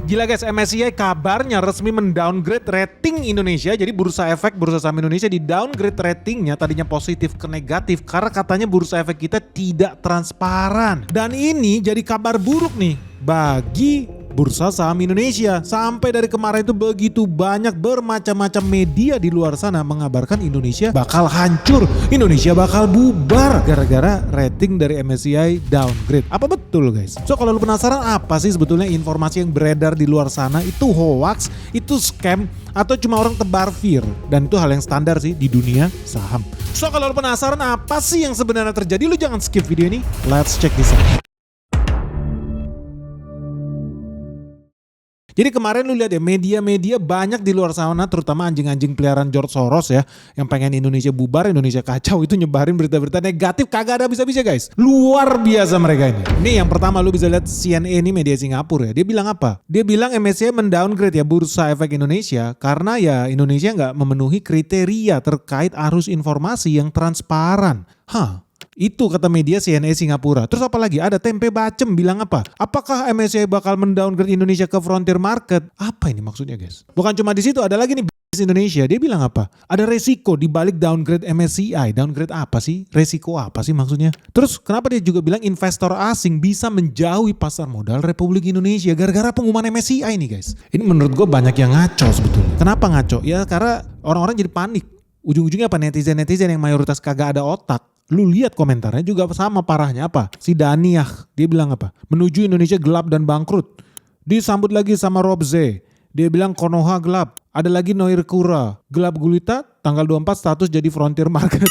Gila guys, MSCI kabarnya resmi mendowngrade rating Indonesia. Jadi bursa efek, bursa saham Indonesia di downgrade ratingnya, tadinya positif ke negatif karena katanya bursa efek kita tidak transparan. Dan ini jadi kabar buruk nih bagi bursa saham Indonesia. Sampai dari kemarin itu begitu banyak bermacam-macam media di luar sana mengabarkan Indonesia bakal hancur, Indonesia bakal bubar gara-gara rating dari MSCI downgrade. Apa betul guys? So kalau lu penasaran apa sih sebetulnya informasi yang beredar di luar sana, itu hoax, itu scam, atau cuma orang tebar fear? Dan itu hal yang standar sih di dunia saham. So kalau lu penasaran apa sih yang sebenarnya terjadi, lu jangan skip video ini. Let's check this out. Jadi kemarin lu lihat ya, media-media banyak di luar sana, terutama anjing-anjing peliharaan George Soros ya, yang pengen Indonesia bubar, Indonesia kacau, itu nyebarin berita-berita negatif, kagak ada bisa-bisa guys. Luar biasa mereka ini. Nih yang pertama lu bisa lihat CNN, ini media Singapura ya. Dia bilang apa? Dia bilang MSCI mendowngrade ya bursa efek Indonesia karena ya Indonesia nggak memenuhi kriteria terkait arus informasi yang transparan. Itu kata media CNN Singapura. Terus apa lagi? Ada Tempe Bacem bilang apa? Apakah MSCI bakal mendowngrade Indonesia ke frontier market? Apa ini maksudnya guys? Bukan cuma di situ, ada lagi nih bisnis Indonesia. Dia bilang apa? Ada resiko di balik downgrade MSCI. Downgrade apa sih? Resiko apa sih maksudnya? Terus kenapa dia juga bilang investor asing bisa menjauhi pasar modal Republik Indonesia gara-gara pengumuman MSCI nih guys? Ini menurut gue banyak yang ngaco sebetulnya. Kenapa ngaco? Ya karena orang-orang jadi panik. Ujung-ujungnya apa? Netizen-netizen yang mayoritas kagak ada otak. Lu lihat komentarnya juga sama parahnya apa? Si Daniah, dia bilang apa? Menuju Indonesia gelap dan bangkrut. Disambut lagi sama Rob Z. Dia bilang Konoha gelap. Ada lagi Noir Kura. Gelap gulita, tanggal 24 status jadi frontier market.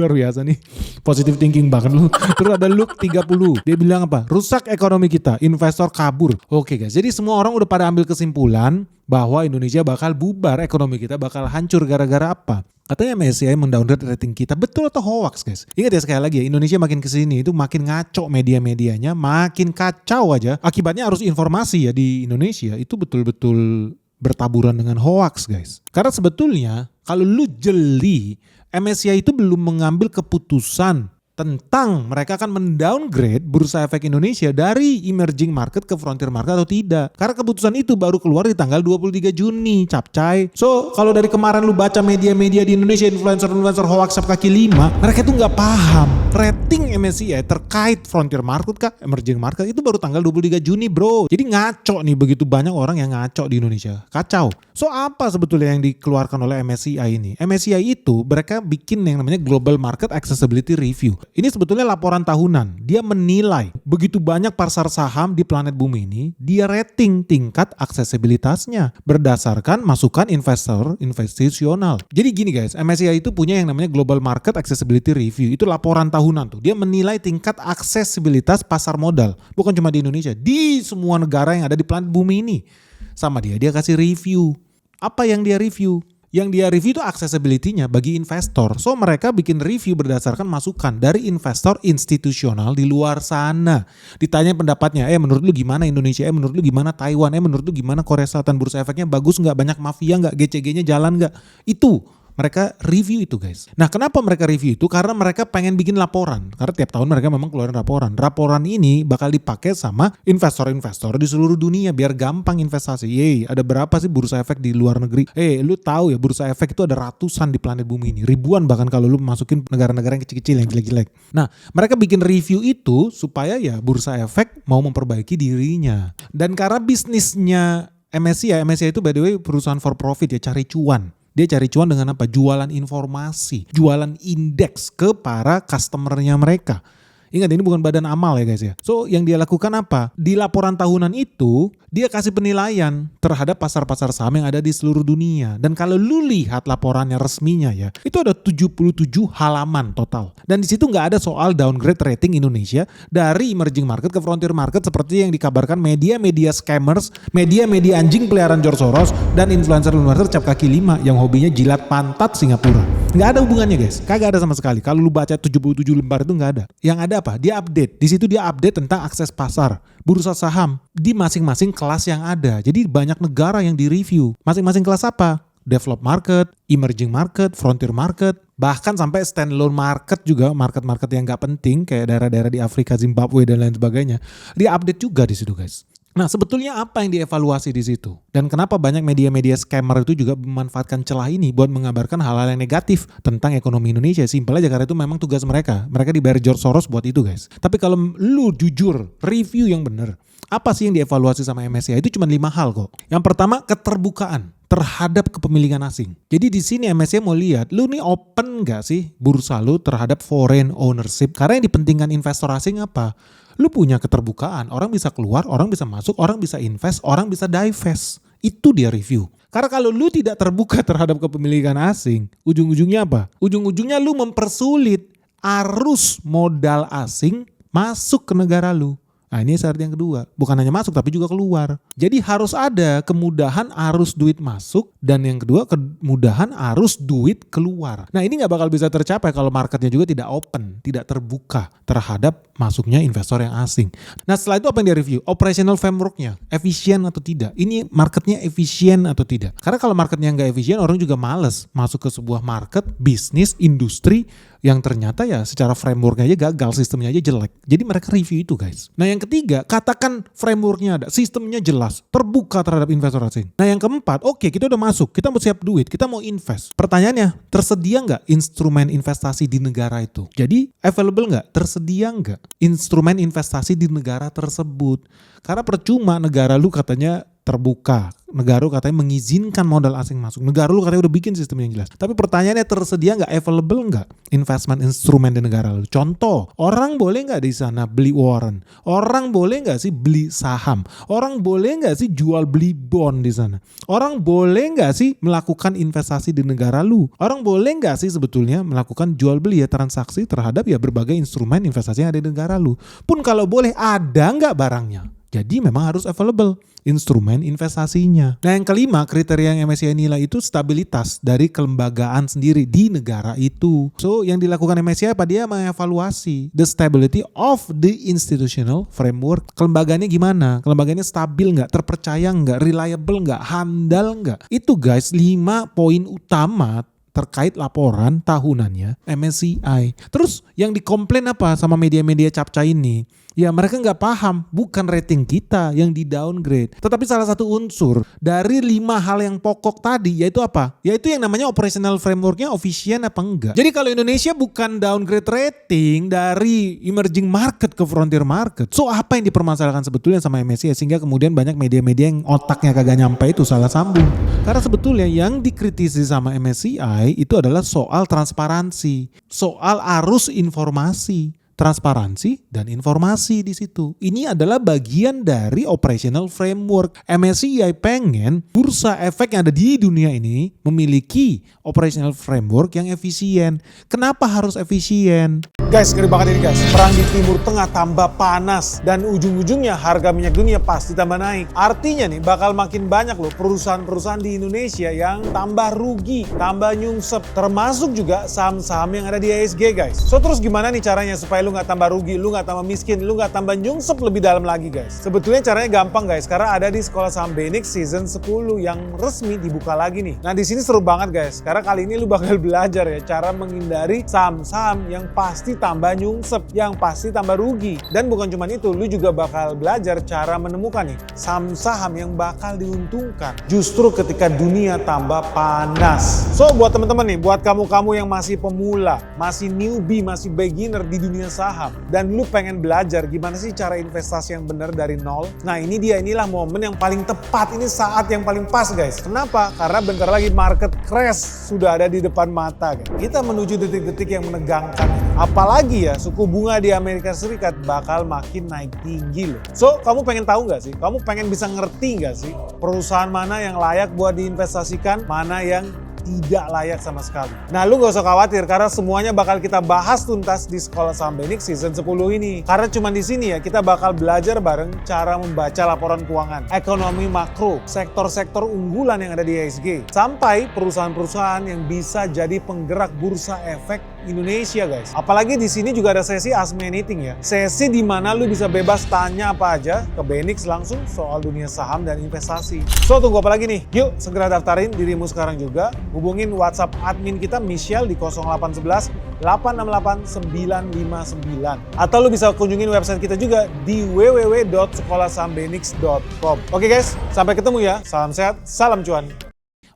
Luar biasa nih. Positive thinking banget lu. Terus ada Luke 30. Dia bilang apa? Rusak ekonomi kita, investor kabur. Oke guys, jadi semua orang udah pada ambil kesimpulan bahwa Indonesia bakal bubar, ekonomi kita bakal hancur gara-gara apa? Katanya MSCI mendowngrade rating kita. Betul atau hoax guys? Ingat ya sekali lagi ya, Indonesia makin kesini itu makin ngaco media-medianya, makin kacau aja. Akibatnya arus informasi ya di Indonesia itu betul-betul bertaburan dengan hoax guys. Karena sebetulnya kalau lu jeli, MSCI itu belum mengambil keputusan tentang mereka akan mendowngrade bursa efek Indonesia dari emerging market ke frontier market atau tidak. Karena keputusan itu baru keluar di tanggal 23 Juni, capcay. So, kalau dari kemarin lu baca media-media di Indonesia, influencer-influencer hoax kaki lima, mereka tuh nggak paham rating MSCI terkait frontier market kah, emerging market itu baru tanggal 23 Juni bro. Jadi ngaco nih, begitu banyak orang yang ngaco di Indonesia. Kacau. So, apa sebetulnya yang dikeluarkan oleh MSCI ini? MSCI itu mereka bikin yang namanya Global Market Accessibility Review. Ini sebetulnya laporan tahunan. Dia menilai begitu banyak pasar saham di planet bumi ini, dia rating tingkat aksesibilitasnya berdasarkan masukan investor institusional. Jadi gini guys, MSCI itu punya yang namanya Global Market Accessibility Review. Itu laporan tahunan tuh. Dia menilai tingkat aksesibilitas pasar modal. Bukan cuma di Indonesia, di semua negara yang ada di planet bumi ini. Sama dia kasih review. Apa yang dia review? Yang dia review itu accessibility-nya bagi investor. So mereka bikin review berdasarkan masukan dari investor institusional di luar sana. Ditanya pendapatnya, menurut lu gimana Indonesia? Menurut lu gimana Taiwan? Menurut lu gimana Korea Selatan, bursa efeknya bagus nggak? Banyak mafia nggak? GCG-nya jalan nggak? Itu mereka review itu guys. Nah kenapa mereka review itu? Karena mereka pengen bikin laporan. Karena tiap tahun mereka memang keluarin laporan. Laporan ini bakal dipakai sama investor-investor di seluruh dunia biar gampang investasi. Ada berapa sih bursa efek di luar negeri? Lu tahu ya bursa efek itu ada ratusan di planet bumi ini. Ribuan bahkan kalau lu masukin negara-negara yang kecil-kecil, yang jelek-jelek. Nah mereka bikin review itu supaya ya bursa efek mau memperbaiki dirinya. Dan karena bisnisnya MSCI itu by the way perusahaan for profit ya, cari cuan. Dia cari cuan dengan apa? Jualan informasi, jualan indeks ke para customernya mereka. Ingat ini bukan badan amal ya guys ya. So yang dia lakukan apa? Di laporan tahunan itu dia kasih penilaian terhadap pasar-pasar saham yang ada di seluruh dunia. Dan kalau lu lihat laporannya resminya ya, itu ada 77 halaman total. Dan di situ nggak ada soal downgrade rating Indonesia dari emerging market ke frontier market seperti yang dikabarkan media-media scammers, media-media anjing peliharaan George Soros, dan influencer-influencer cap kaki lima yang hobinya jilat pantat Singapura. Nggak ada hubungannya guys, kagak ada sama sekali. Kalau lu baca 77 lembar itu nggak ada. Yang ada apa? Dia update. Di situ dia update tentang akses pasar, bursa saham di masing-masing kelas yang ada. Jadi banyak negara yang direview. Masing-masing kelas apa? Developed market, emerging market, frontier market, bahkan sampai standalone market juga, market-market yang nggak penting kayak daerah-daerah di Afrika, Zimbabwe dan lain sebagainya. Dia update juga di situ guys. Nah, sebetulnya apa yang dievaluasi di situ? Dan kenapa banyak media-media scammer itu juga memanfaatkan celah ini buat mengabarkan hal-hal yang negatif tentang ekonomi Indonesia? Simpel aja, karena itu memang tugas mereka. Mereka dibayar George Soros buat itu, guys. Tapi kalau lu jujur, review yang bener, apa sih yang dievaluasi sama MSCI? Itu cuma 5 hal kok. Yang pertama, keterbukaan terhadap kepemilikan asing. Jadi di sini MSCI mau lihat, lu nih open gak sih bursa lu terhadap foreign ownership? Karena yang dipentingkan investor asing apa? Lu punya keterbukaan, orang bisa keluar, orang bisa masuk, orang bisa invest, orang bisa divest. Itu dia review. Karena kalau lu tidak terbuka terhadap kepemilikan asing, ujung-ujungnya apa? Ujung-ujungnya lu mempersulit arus modal asing masuk ke negara lu. Nah, ini syarat yang kedua. Bukan hanya masuk tapi juga keluar. Jadi harus ada kemudahan arus duit masuk, dan yang kedua kemudahan arus duit keluar. Nah, ini gak bakal bisa tercapai kalau marketnya juga tidak open, tidak terbuka terhadap masuknya investor yang asing. Nah, setelah itu apa yang dia review? Operational frameworknya, efisien atau tidak? Ini marketnya efisien atau tidak? Karena kalau marketnya gak efisien, orang juga males masuk ke sebuah market, bisnis, industri yang ternyata ya secara frameworknya aja gagal, sistemnya aja jelek. Jadi mereka review itu, guys. Nah, yang ketiga, katakan frameworknya ada, sistemnya jelas, terbuka terhadap investor asing. Nah, yang keempat, oke, kita udah masuk, kita mau siap duit, kita mau invest. Pertanyaannya, tersedia nggak instrumen investasi di negara itu? Jadi available nggak? Tersedia nggak instrumen investasi di negara tersebut? Karena percuma negara lu katanya terbuka, negara lu katanya mengizinkan modal asing masuk, negara lu katanya udah bikin sistem yang jelas, tapi pertanyaannya tersedia nggak, available nggak investment instrumen di negara lu? Contoh, orang boleh nggak di sana beli warrant? Orang boleh nggak sih beli saham? Orang boleh nggak sih jual beli bond di sana? Orang boleh nggak sih melakukan investasi di negara lu? Orang boleh nggak sih sebetulnya melakukan jual beli ya, transaksi terhadap ya berbagai instrumen investasi yang ada di negara lu? Pun kalau boleh, ada nggak barangnya? Jadi memang harus available instrumen investasinya. Nah, yang kelima, kriteria yang MSCI nilai itu stabilitas dari kelembagaan sendiri di negara itu. So, yang dilakukan MSCI apa? Dia mengevaluasi the stability of the institutional framework. Kelembagaannya gimana? Kelembagaannya stabil nggak? Terpercaya nggak? Reliable nggak? Handal nggak? Itu guys, 5 poin utama terkait laporan tahunannya MSCI. Terus yang dikomplain apa sama media-media capca ini? Ya, mereka nggak paham, bukan rating kita yang di downgrade, tetapi salah satu unsur dari 5 hal yang pokok tadi, yaitu apa? Yaitu yang namanya operational frameworknya efisien apa enggak. Jadi kalau Indonesia bukan downgrade rating dari emerging market ke frontier market, so apa yang dipermasalahkan sebetulnya sama MSCI sehingga kemudian banyak media-media yang otaknya kagak nyampe itu salah sambung? Karena sebetulnya yang dikritisi sama MSCI itu adalah soal transparansi, soal arus informasi. Transparansi dan informasi di situ. Ini adalah bagian dari operational framework. MSCI pengen bursa efek yang ada di dunia ini memiliki operational framework yang efisien. Kenapa harus efisien? Guys, ngeri banget ini guys. Perang di Timur Tengah tambah panas dan ujung-ujungnya harga minyak dunia pasti tambah naik. Artinya nih bakal makin banyak loh perusahaan-perusahaan di Indonesia yang tambah rugi, tambah nyungsep. Termasuk juga saham-saham yang ada di IHSG guys. So terus gimana nih caranya supaya lu gak tambah rugi, lu gak tambah miskin, lu gak tambah nyungsep lebih dalam lagi guys? Sebetulnya caranya gampang guys, karena ada di Sekolah Saham BENIX season 10 yang resmi dibuka lagi nih. Nah di sini seru banget guys, karena kali ini lu bakal belajar ya cara menghindari saham-saham yang pasti tambah nyungsep, yang pasti tambah rugi. Dan bukan cuma itu, lu juga bakal belajar cara menemukan nih saham-saham yang bakal diuntungkan justru ketika dunia tambah panas. So buat teman-teman nih, buat kamu-kamu yang masih pemula, masih newbie, masih beginner di dunia saham, dan lu pengen belajar gimana sih cara investasi yang benar dari nol. Nah inilah momen yang paling tepat, ini saat yang paling pas guys. Kenapa? Karena bentar lagi market crash sudah ada di depan mata guys. Kita menuju detik-detik yang menegangkan. Apalagi ya suku bunga di Amerika Serikat bakal makin naik tinggi loh. So kamu pengen tahu nggak sih? Kamu pengen bisa ngerti nggak sih perusahaan mana yang layak buat diinvestasikan, mana yang tidak layak sama sekali. Nah lu gak usah khawatir karena semuanya bakal kita bahas tuntas di Sekolah Saham BENIX season 10 ini. Karena cuma di sini ya kita bakal belajar bareng cara membaca laporan keuangan, ekonomi makro, sektor-sektor unggulan yang ada di IHSG, sampai perusahaan-perusahaan yang bisa jadi penggerak bursa efek Indonesia guys. Apalagi di sini juga ada sesi Ask Me Anything ya. Sesi di mana lu bisa bebas tanya apa aja ke Benix langsung soal dunia saham dan investasi. So tunggu apa lagi nih? Yuk segera daftarin dirimu sekarang juga. Hubungin WhatsApp admin kita Michelle di 0811 868 959. Atau lu bisa kunjungin website kita juga di www.sekolahsahambenix.com. Oke guys, sampai ketemu ya. Salam sehat, salam cuan.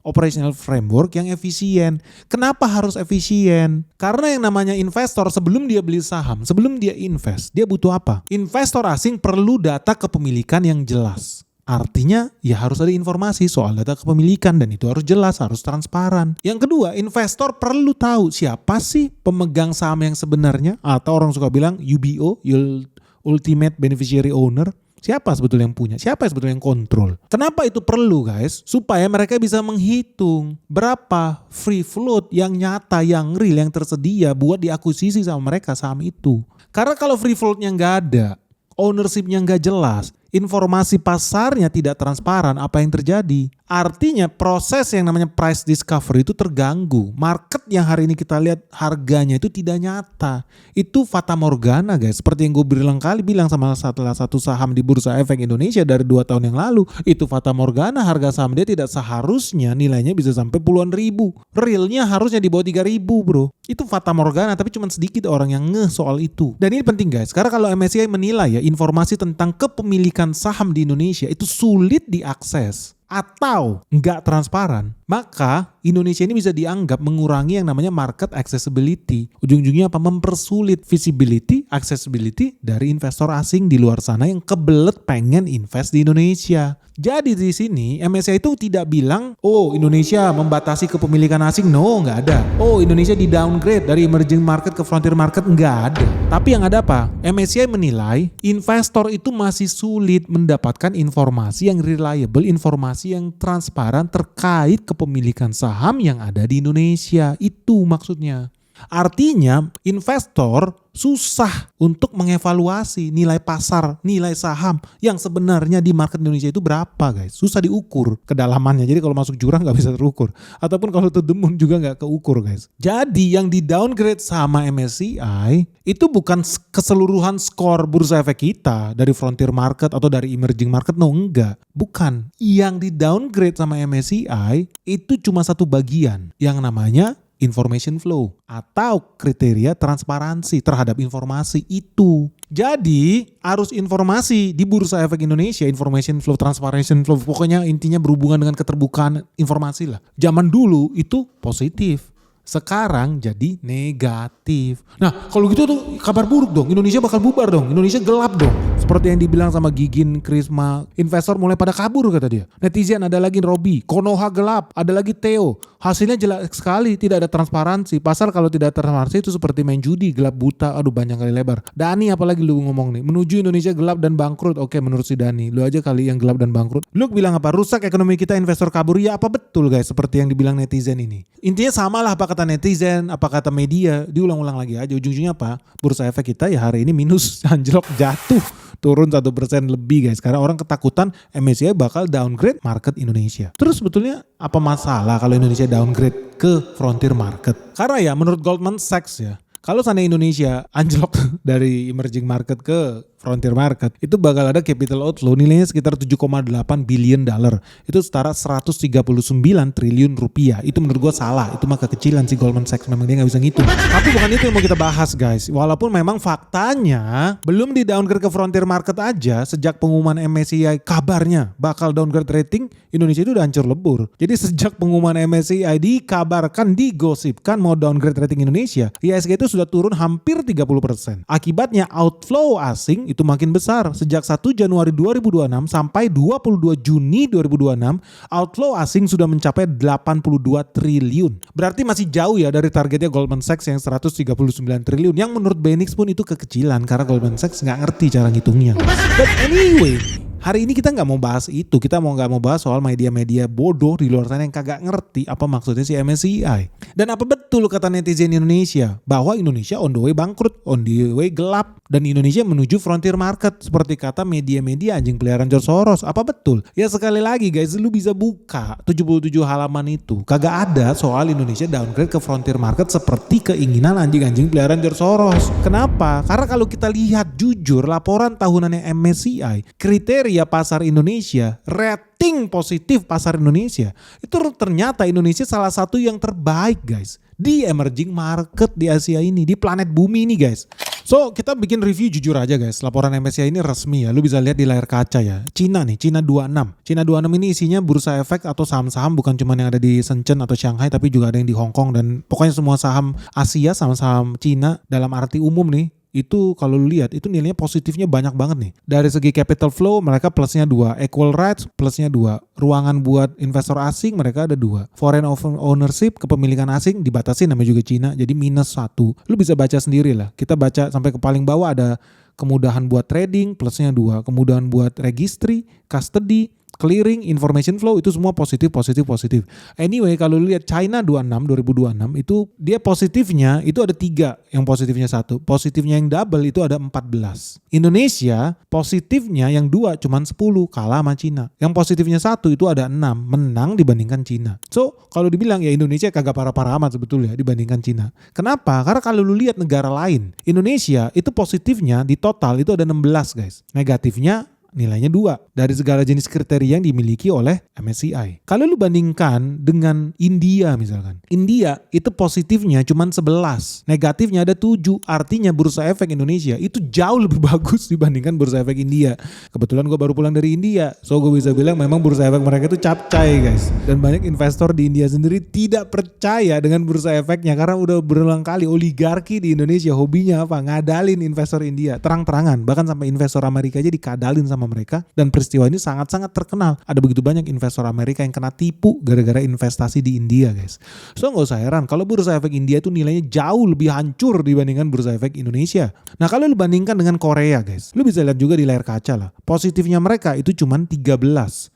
Operational framework yang efisien. Kenapa harus efisien? Karena yang namanya investor sebelum dia beli saham, sebelum dia invest, dia butuh apa? Investor asing perlu data kepemilikan yang jelas. Artinya ya harus ada informasi soal data kepemilikan dan itu harus jelas, harus transparan. Yang kedua, investor perlu tahu siapa sih pemegang saham yang sebenarnya, atau orang suka bilang UBO, Ultimate Beneficiary Owner. Siapa sebetulnya yang punya? Siapa sebetulnya yang kontrol? Kenapa itu perlu guys? Supaya mereka bisa menghitung berapa free float yang nyata, yang real, yang tersedia buat diakuisisi sama mereka saham itu. Karena kalau free floatnya nggak ada, ownershipnya nggak jelas, informasi pasarnya tidak transparan, apa yang terjadi? Artinya proses yang namanya price discovery itu terganggu. Market yang hari ini kita lihat harganya itu tidak nyata. Itu fata morgana guys. Seperti yang gue berulang kali bilang sama salah satu saham di Bursa Efek Indonesia dari 2 tahun yang lalu. Itu fata morgana, harga saham dia tidak seharusnya nilainya bisa sampai puluhan ribu. Realnya harusnya di bawah 3.000 bro. Itu fata morgana, tapi cuma sedikit orang yang ngeh soal itu. Dan ini penting guys, karena kalau MSCI menilai ya informasi tentang kepemilikan saham di Indonesia itu sulit diakses atau nggak transparan, maka Indonesia ini bisa dianggap mengurangi yang namanya market accessibility. Ujung-ujungnya apa? Mempersulit visibility, accessibility dari investor asing di luar sana yang kebelet pengen invest di Indonesia. Jadi di sini MSCI itu tidak bilang, oh Indonesia membatasi kepemilikan asing, no, nggak ada. Oh Indonesia di downgrade dari emerging market ke frontier market, nggak ada. Tapi yang ada apa? MSCI menilai investor itu masih sulit mendapatkan informasi yang reliable, informasi yang transparan terkait kepemilikan saham yang ada di Indonesia. Itu maksudnya. Artinya investor susah untuk mengevaluasi nilai pasar, nilai saham yang sebenarnya di market Indonesia itu berapa guys. Susah diukur kedalamannya. Jadi kalau masuk jurang gak bisa terukur. Ataupun kalau to the moon juga gak keukur guys. Jadi yang di downgrade sama MSCI itu bukan keseluruhan skor bursa efek kita dari frontier market atau dari emerging market. No, enggak. Bukan. Yang di downgrade sama MSCI itu cuma satu bagian yang namanya information flow atau kriteria transparansi terhadap informasi itu. Jadi arus informasi di Bursa Efek Indonesia, information flow, transparency flow, pokoknya intinya berhubungan dengan keterbukaan informasi lah. Zaman dulu itu positif. Sekarang jadi negatif. Nah kalau gitu tuh kabar buruk dong. Indonesia bakal bubar dong. Indonesia gelap dong. Seperti yang dibilang sama Gigin, Krisma. Investor mulai pada kabur kata dia. Netizen ada lagi Robi. Konoha gelap. Ada lagi Theo. Hasilnya jelas sekali. Tidak ada transparansi. Pasar kalau tidak transparansi itu seperti main judi. Gelap buta. Aduh banyak kali lebar. Dani apalagi lu ngomong nih. Menuju Indonesia gelap dan bangkrut. Oke menurut si Dani. Lu aja kali yang gelap dan bangkrut. Lu bilang apa? Rusak ekonomi kita, investor kabur. Ya apa betul guys seperti yang dibilang netizen ini. Intinya samalah apa kata netizen, apa kata media, diulang-ulang lagi aja. Ujung-ujungnya apa? Bursa efek kita ya hari ini minus, anjlok, jatuh, turun 1% lebih guys. Karena orang ketakutan MSCI bakal downgrade market Indonesia. Terus sebetulnya apa masalah kalau Indonesia downgrade ke frontier market? Karena ya menurut Goldman Sachs ya, kalau seandainya Indonesia anjlok dari emerging market ke frontier market, itu bakal ada capital outflow nilainya sekitar 7,8 billion dollar. Itu setara 139 triliun rupiah. Itu menurut gue salah. Itu mah kekecilan si Goldman Sachs. Memang dia gak bisa ngitung. Tapi bukan itu yang mau kita bahas guys. Walaupun memang faktanya belum di downgrade ke frontier market aja. Sejak pengumuman MSCI kabarnya bakal downgrade rating, Indonesia itu udah hancur lebur. Jadi sejak pengumuman MSCI dikabarkan, digosipkan mau downgrade rating Indonesia, IHSG itu sudah turun hampir 30%. Akibatnya outflow asing itu makin besar. Sejak 1 Januari 2026 sampai 22 Juni 2026, outflow asing sudah mencapai 82 triliun. Berarti masih jauh ya dari targetnya Goldman Sachs yang 139 triliun. Yang menurut Benix pun itu kekecilan karena Goldman Sachs nggak ngerti cara ngitungnya. But anyway, Hari ini kita nggak mau bahas itu, kita nggak mau bahas soal media-media bodoh di luar sana yang kagak ngerti apa maksudnya si MSCI. Dan apa betul kata netizen Indonesia bahwa Indonesia on the way bangkrut, on the way gelap, dan Indonesia menuju frontier market seperti kata media-media anjing peliharaan George Soros. Apa betul? Ya sekali lagi guys, lu bisa buka 77 halaman itu. Kagak ada soal Indonesia downgrade ke frontier market seperti keinginan anjing-anjing peliharaan George Soros. Kenapa? Karena kalau kita lihat jujur laporan tahunannya MSCI, kriteria pasar Indonesia, rating positif pasar Indonesia, itu ternyata Indonesia salah satu yang terbaik guys di emerging market di Asia ini, di planet bumi ini guys. So kita bikin review jujur aja guys, laporan MSCI ini resmi ya, lu bisa lihat di layar kaca ya. Cina nih, Cina 26. Cina 26 ini isinya bursa efek atau saham-saham bukan cuma yang ada di Shenzhen atau Shanghai, tapi juga ada yang di Hong Kong, dan pokoknya semua saham Asia, saham-saham Cina dalam arti umum nih. Itu kalau lu lihat itu nilainya positifnya banyak banget nih. Dari segi capital flow mereka plusnya 2, equal rights plusnya 2, ruangan buat investor asing mereka ada 2, foreign ownership kepemilikan asing dibatasi namanya juga Cina jadi minus 1. Lu bisa baca sendiri lah. Kita baca sampai ke paling bawah ada kemudahan buat trading plusnya 2, kemudahan buat registry, custody, clearing, information flow itu semua positif. Anyway kalau lu lihat China 2026 itu dia positifnya itu ada 3, yang positifnya 1, positifnya yang double itu ada 14. Indonesia positifnya yang 2 cuman 10 kalah sama Cina. Yang positifnya 1 itu ada 6 menang dibandingkan Cina. So kalau dibilang ya Indonesia kagak parah-parah amat sebetulnya dibandingkan Cina. Kenapa? Karena kalau lu lihat negara lain, Indonesia itu positifnya di total itu ada 16 guys. Negatifnya nilainya 2 dari segala jenis kriteria yang dimiliki oleh MSCI. Kalau lu bandingkan dengan India misalkan. India itu positifnya cuma 11, negatifnya ada 7. Artinya bursa efek Indonesia itu jauh lebih bagus dibandingkan bursa efek India. Kebetulan gue baru pulang dari India, so gue bisa bilang memang bursa efek mereka itu capcay guys. Dan banyak investor di India sendiri tidak percaya dengan bursa efeknya karena udah berulang kali oligarki di Indonesia hobinya apa? Ngadalin investor India terang-terangan. Bahkan sampai investor Amerika aja dikadalin sama mereka, dan peristiwa ini sangat-sangat terkenal. Ada begitu banyak investor Amerika yang kena tipu gara-gara investasi di India guys. So gak usah heran kalau bursa efek India itu nilainya jauh lebih hancur dibandingkan bursa efek Indonesia. Nah kalau lu bandingkan dengan Korea guys, lu bisa lihat juga di layar kaca lah. Positifnya mereka itu cuma 13.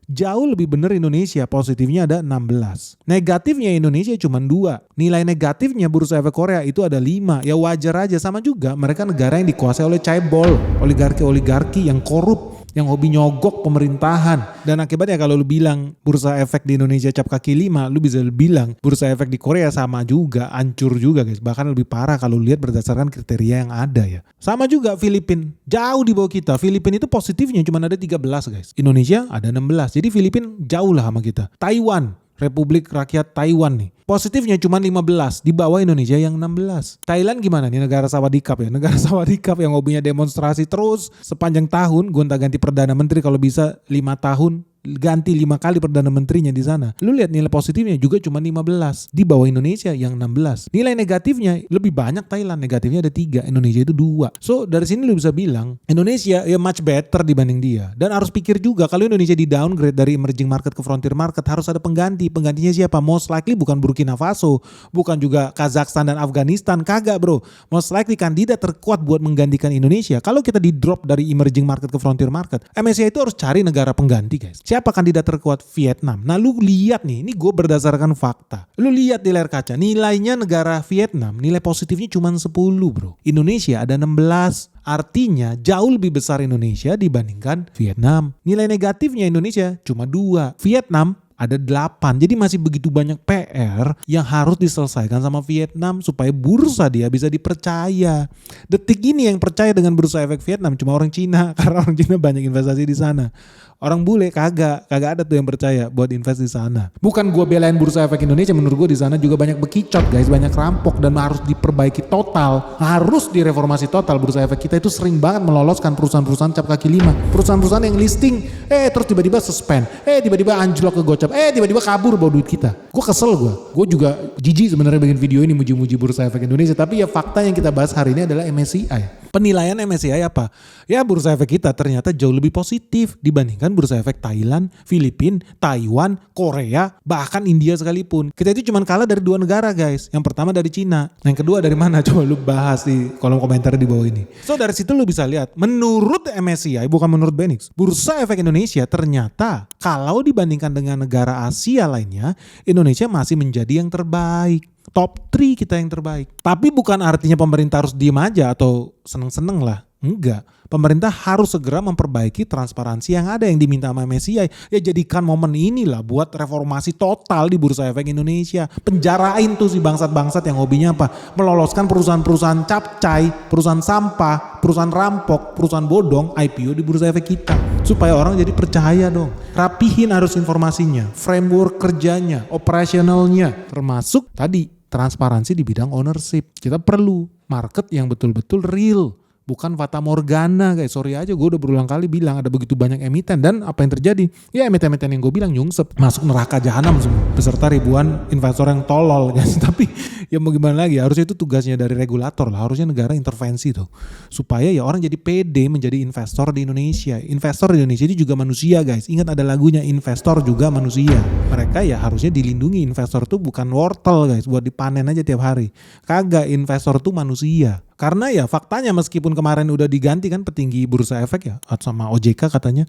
Jauh lebih bener Indonesia, positifnya ada 16. Negatifnya Indonesia cuma 2. Nilai negatifnya bursa efek Korea itu ada 5. Ya wajar aja, sama juga mereka negara yang dikuasai oleh chaebol, oligarki-oligarki yang korup, yang hobi nyogok pemerintahan. Dan akibatnya kalau lu bilang bursa efek di Indonesia cap kaki 5, lu bisa bilang bursa efek di Korea sama juga, hancur juga guys. Bahkan lebih parah kalau lihat berdasarkan kriteria yang ada ya. Sama juga Filipina, jauh di bawah kita. Filipina itu positifnya cuma ada 13 guys. Indonesia ada 16. Jadi Filipina jauh lah sama kita. Taiwan, Republik Rakyat Taiwan nih, positifnya cuma 15, di bawah Indonesia yang 16. Thailand gimana nih, negara sawadikap ya, negara sawadikap yang hobinya demonstrasi terus sepanjang tahun, gonta-ganti perdana menteri kalau bisa 5 tahun, ganti 5 kali perdana menterinya di sana. Lu lihat nilai positifnya juga cuma 15, di bawah Indonesia yang 16. Nilai negatifnya lebih banyak Thailand, negatifnya ada 3, Indonesia itu 2. So dari sini lu bisa bilang Indonesia ya much better dibanding dia. Dan harus pikir juga kalau Indonesia di downgrade dari emerging market ke frontier market harus ada pengganti. Penggantinya siapa? Most likely bukan Burkina Faso, bukan juga Kazakhstan dan Afghanistan, kagak bro. Most likely kandidat terkuat buat menggantikan Indonesia kalau kita di drop dari emerging market ke frontier market, MSCI itu harus cari negara pengganti guys. Siapa kandidat terkuat? Vietnam. Nah lu lihat nih, ini gue berdasarkan fakta. Lu lihat di layar kaca, nilainya negara Vietnam, nilai positifnya cuma 10 bro. Indonesia ada 16. Artinya jauh lebih besar Indonesia dibandingkan Vietnam. Nilai negatifnya Indonesia cuma 2. Vietnam ada 8. Jadi masih begitu banyak PR yang harus diselesaikan sama Vietnam supaya bursa dia bisa dipercaya. Detik ini yang percaya dengan bursa efek Vietnam cuma orang Cina, karena orang Cina banyak investasi di sana. Orang bule kagak ada tuh yang percaya buat invest di sana. Bukan gue belain bursa efek Indonesia, menurut gue di sana juga banyak bekicot guys, banyak rampok dan harus diperbaiki total, harus direformasi total. Bursa efek kita itu sering banget meloloskan perusahaan-perusahaan cap kaki 5, perusahaan-perusahaan yang listing, terus tiba-tiba suspend, tiba-tiba anjlok ke gocap, tiba-tiba kabur bawa duit kita. Gue kesel gue juga jijik sebenarnya bikin video ini muji-muji bursa efek Indonesia, tapi ya fakta yang kita bahas hari ini adalah MSCI. Penilaian MSCI apa? Ya bursa efek kita ternyata jauh lebih positif dibandingkan bursa efek Thailand, Filipina, Taiwan, Korea, bahkan India sekalipun. Kita itu cuma kalah dari 2 negara guys. Yang pertama dari Cina, yang kedua dari mana? Coba lu bahas di kolom komentar di bawah ini. So dari situ lu bisa lihat, menurut MSCI bukan menurut Benix, bursa efek Indonesia ternyata kalau dibandingkan dengan negara Asia lainnya, Indonesia masih menjadi yang terbaik. Top 3 kita yang terbaik. Tapi bukan artinya pemerintah harus diem aja atau seneng-seneng lah. Enggak. Pemerintah harus segera memperbaiki transparansi yang ada yang diminta sama MSCI. Ya jadikan momen inilah buat reformasi total di Bursa Efek Indonesia. Penjarain tuh si bangsat-bangsat yang hobinya apa? Meloloskan perusahaan-perusahaan capcay, perusahaan sampah, perusahaan rampok, perusahaan bodong IPO di Bursa Efek kita. Supaya orang jadi percaya dong. Rapihin harus informasinya, framework kerjanya, operasionalnya. Termasuk tadi transparansi di bidang ownership. Kita perlu market yang betul-betul real. Bukan fata morgana guys, sorry aja gue udah berulang kali bilang ada begitu banyak emiten dan apa yang terjadi? Ya emiten-emiten yang gue bilang nyungsep, masuk neraka jahanam semua beserta ribuan investor yang tolol guys. Tapi ya mau gimana lagi, harusnya itu tugasnya dari regulator lah, harusnya negara intervensi tuh supaya ya orang jadi pede menjadi investor di Indonesia. Investor di Indonesia ini juga manusia guys, ingat ada lagunya investor juga manusia. Mereka ya harusnya dilindungi, investor tuh bukan wortel guys buat dipanen aja tiap hari. Kagak, investor tuh manusia. Karena ya faktanya meskipun kemarin udah diganti kan petinggi bursa efek ya sama OJK katanya,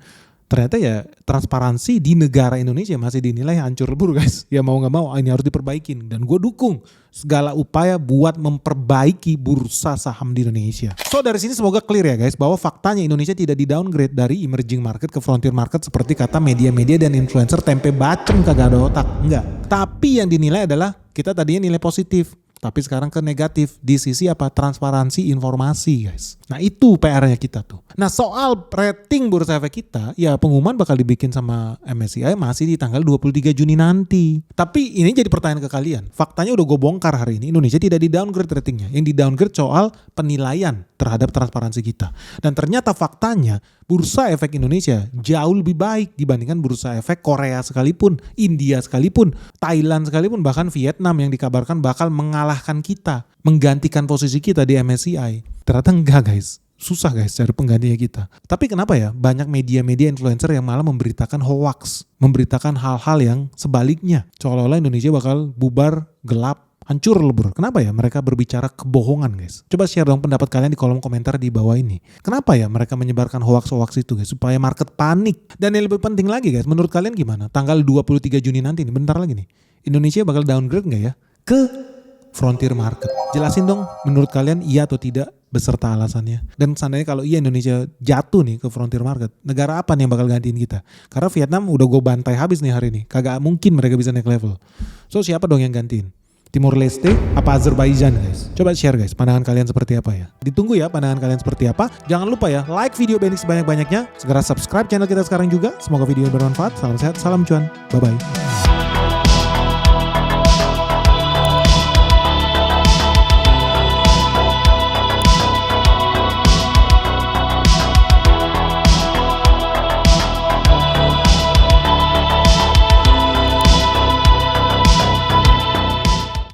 ternyata ya transparansi di negara Indonesia masih dinilai hancur lebur guys. Ya mau gak mau ini harus diperbaikin dan gue dukung segala upaya buat memperbaiki bursa saham di Indonesia. So dari sini semoga clear ya guys bahwa faktanya Indonesia tidak di downgrade dari emerging market ke frontier market seperti kata media-media dan influencer tempe bacem kagak ada otak. Enggak. Tapi yang dinilai adalah kita tadinya nilai positif. Tapi sekarang ke negatif di sisi apa? Transparansi informasi guys. Nah itu PR-nya kita tuh. Nah soal rating bursa efek kita, ya pengumuman bakal dibikin sama MSCI masih di tanggal 23 Juni nanti. Tapi ini jadi pertanyaan ke kalian. Faktanya udah gue bongkar hari ini, Indonesia tidak di downgrade ratingnya. Yang di downgrade soal penilaian terhadap transparansi kita. Dan ternyata faktanya bursa efek Indonesia jauh lebih baik dibandingkan bursa efek Korea sekalipun, India sekalipun, Thailand sekalipun, bahkan Vietnam yang dikabarkan bakal mengalahkan kita, menggantikan posisi kita di MSCI. Ternyata enggak guys, susah guys cari penggantinya kita. Tapi kenapa ya banyak media-media influencer yang malah memberitakan hoax, memberitakan hal-hal yang sebaliknya, seolah-olah Indonesia bakal bubar, gelap, hancur lebur. Kenapa ya mereka berbicara kebohongan guys? Coba share dong pendapat kalian di kolom komentar di bawah ini. Kenapa ya mereka menyebarkan hoax-hoax itu guys? Supaya market panik. Dan yang lebih penting lagi guys, menurut kalian gimana? Tanggal 23 Juni nanti nih, bentar lagi nih. Indonesia bakal downgrade gak ya? Ke frontier market. Jelasin dong menurut kalian iya atau tidak beserta alasannya. Dan seandainya kalau iya Indonesia jatuh nih ke frontier market, negara apa nih yang bakal gantiin kita? Karena Vietnam udah gue bantai habis nih hari ini. Kagak mungkin mereka bisa naik level. So siapa dong yang gantiin? Timur Leste apa Azerbaijan guys? Coba share guys pandangan kalian seperti apa ya. Ditunggu ya pandangan kalian seperti apa. Jangan lupa ya like video Benix sebanyak-banyaknya. Segera subscribe channel kita sekarang juga. Semoga video ini bermanfaat. Salam sehat, salam cuan. Bye bye.